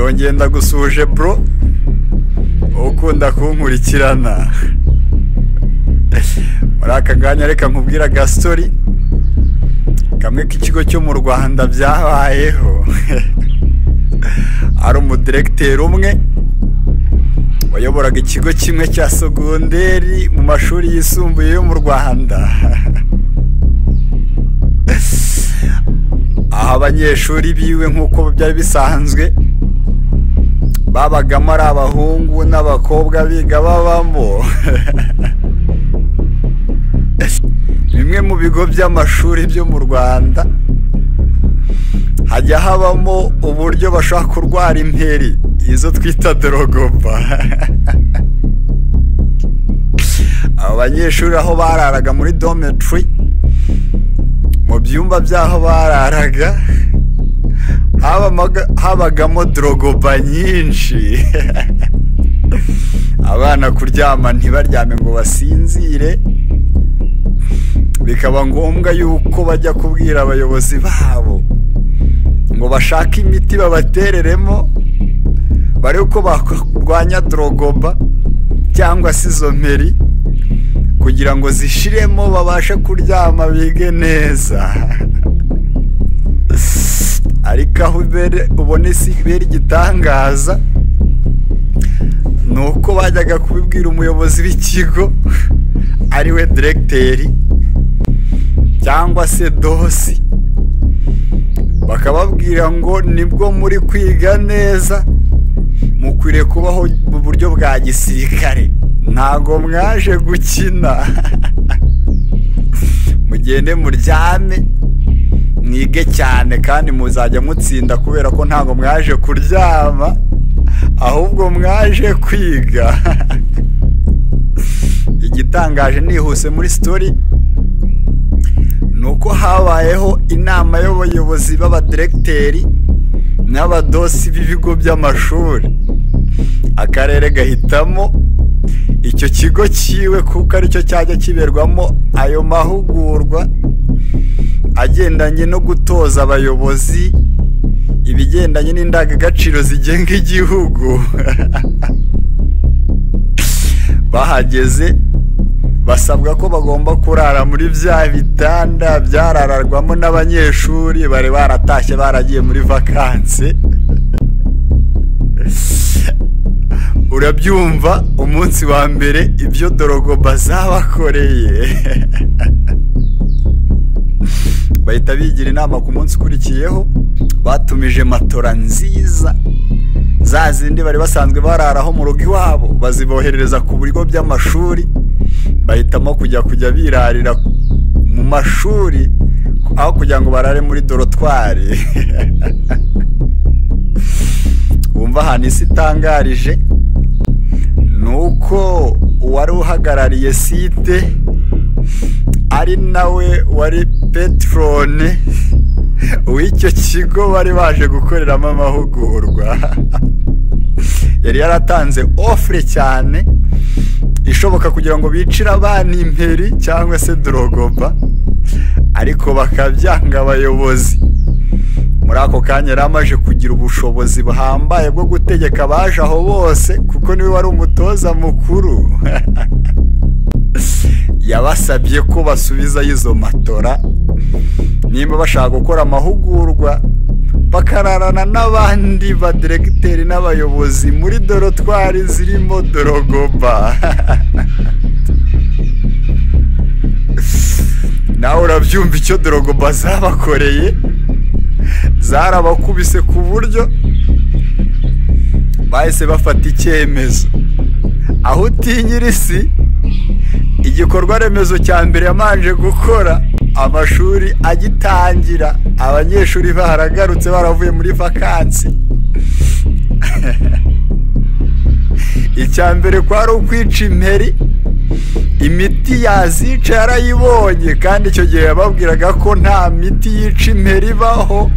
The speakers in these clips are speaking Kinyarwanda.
ndongenda gusuje bro ukunda kunkurikirana muri aka nganya reka nkubwira gastori kamwe k'ikigo cyo mu Rwanda byabayeho ari umudirecteur umwe wayoboraga ikigo kimwe cya segonderi mu mashuri yisumbuye yo mu Rwanda abanyeshuri biwe nk'uko byari bisanzwe babagamo ari abahungu n'abakobwa biga babamo bimwe mu bigo by'amashuri byo mu Rwanda hajya habamo uburyo bashaka kurwara imperi izo twita drogoba. Abanyeshuri aho bararaga muri dormitory mu byumba byaho bararaga habagamo drogoba nyinshi. Abana kuryama ntibaryame ngo basinzire, bikaba ngombwa yuko bajya kubwira abayobozi babo ngo bashake imiti babatereremo bari uko barwanya drogoba cyangwa se izo mperi kugira ngo zishiremo babashe kuryama bige neza. Ariko aho ubone isi ibera igitangaza nuko bajyaga kubibwira umuyobozi w'ikigo ariwe directeur cyangwa se dosi, bakababwira ngo nibwo muri kwiga neza mukwiriye kubaho mu buryo bwa gisirikare, ntago mwaje gukina. Mugende muryame mwige cyane kandi muzajya mutsinda kubera ko ntago mwaje kuryama ahubwo mwaje kwiga. Igitangaje nihuse muri story nuko habayeho inama y'abayobozi b'abadirecteri n'abadosi b'ibigo by'amashuri. Akarere gahitamo icyo kigo kiwe kuko aricyo cyajya kiberwamo ayo mahugurwa agendanye no gutoza abayobozi ibigendanye n'indangagaciro zigenga igihugu. Bahageze basabwa ko bagomba kurara muri bya bitanda byarararwamo n'abanyeshuri bari baratashye baragiye muri vakansi. Urabyumva, umunsi wa mbere ibyo drogoba zabakoreye bahita bigira inama ku munsi ukurikiyeho batumije matora nziza za zindi bari basanzwe bararaho mu rugo iwabo baziboherereza ku bigo by'amashuri. Bahitamo kujya birarira mu mashuri aho kugira ngo barare muri dorotwari. Wumva ahantu isi itangarije nuko uwari uhagarariye site ari nawe wari petrone w'icyo kigo bari baje gukoreramo amahugurwa. Yari yaratanze offre cyane ishoboka kugira ngo bicire abana imperi cyangwa se drogoba, ariko bakabyanga abayobozi. Muri ako kanya yari amaje kugira ubushobozi buhambaye bwo gutegeka abaje aho bose kuko niwe wari umutoza mukuru. Yabasabye ko basubiza izo matora nimba bashaka gukora amahugurwa bakararana n'abandi badirecteri n'abayobozi muri dorotwari zirimo drogoba. Nawe urabyumva icyo drogoba zabakoreye, zarabakubise ku buryo bahise bafata icyemezo. Aho utinyira isi, igikorwa remezo cya mbere yamanje gukora amashuri agitangira abanyeshuri baragarutse baravuye muri vakansi. Icya mbere kwari ukwica imperi, imiti yazica yarayibonye kandi icyo gihe yababwiraga ko nta miti yica imperi ibaho,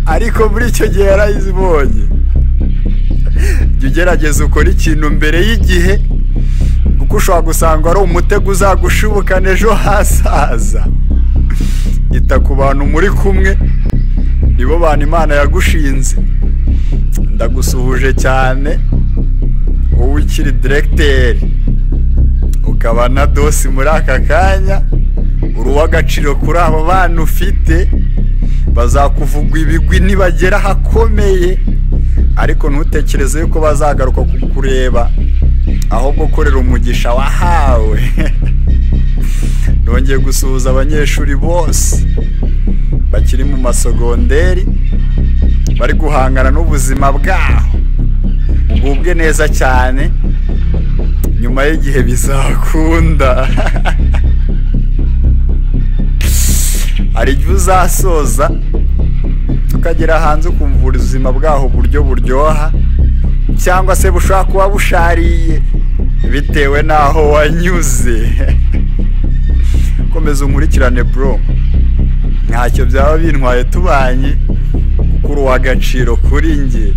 ariko muri icyo gihe yarayibonye. Jya ugerageza ukora ikintu mbere y'igihe kuko ushobora gusanga ari umutego uzagushibukana ejo hazaza. Ita ku bantu muri kumwe, nibo bantu Imana yagushinze. ndagusuhuje cyane wowe ukiri diregiteri ukaba na dosi muri aka kanya, uri uw'agaciro kuri abo bana ufite, bazakuvugwa ibigwi nibagera ahakomeye, ariko ntutekereze yuko bazagaruka kukureba, ahubwo korera umugisha wahawe. Nongeye gusuhuza abanyeshuri bose bakiri mu masogonderi bari guhangana n'ubuzima bwaho, mugubwe neza cyane, nyuma y'igihe bizakunda. Hari igihe uzasoza tukagera hanze ukumva ubuzima bwaho uburyo buryoha, cyangwa se bushobora kuba bushariye bitewe n'aho wanyuze. Komeza unkurikirane bro, ntacyo byaba bintwaye tubanye, kuko uri uw'agaciro kuri njye.